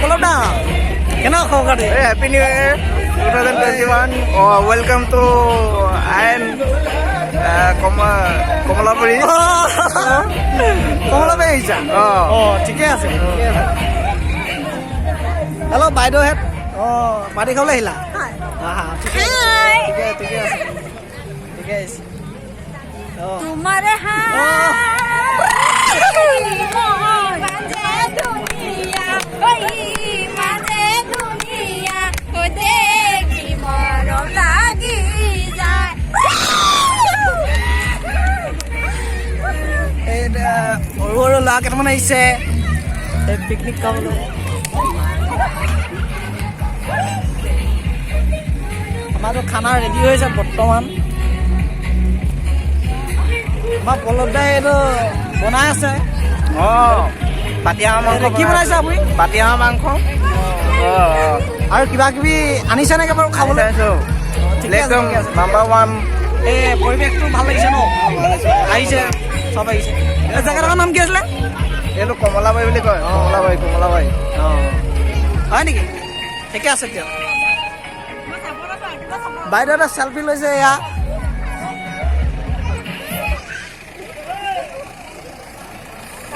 পলৱ দা কেনেকুৱা খবৰ খাতি? Happy New Year 2021. Welcome to IN Komolapuri. Kamalabari আহিছা? ঠিকে আছে ঠিকে আছে। হেল্ল' বাইদেউহেঁত পাৰ্টি খাবলৈ আহিলা? ঠিকে ঠিকে ঠিকে আছে ঠিকে আছে। तुम्हारे সৰু সৰু ল'ৰা কেইটামান আহিছে পিকনিক খাবলৈ। আমাৰতো খানা ৰেডি হৈছে বৰ্তমান। আমাৰ পলৱ দাই এইটো বনাই আছে। পাতিহাঁহ মাংস কি বনাইছে আপুনি? পাতিহাঁহ মাংস আৰু কিবা কিবি আনিছে নেকি বাৰু খাবলৈ? ঠিকে আছে, একদম ঠিকে আছে। নাম্বাৰ 1। এই পৰিৱেশটো ভাল লাগিছে ন? আহিছে চব আহিছে। এই জেগাডোখৰ নাম কি আছিলে? এইটো কমলাবাৰী বুলি কয়। কমলাবাৰী হয় নেকি? ঠিকে আছে দিয়ক। বাইদেউহঁতে চেলফি লৈছে এয়া।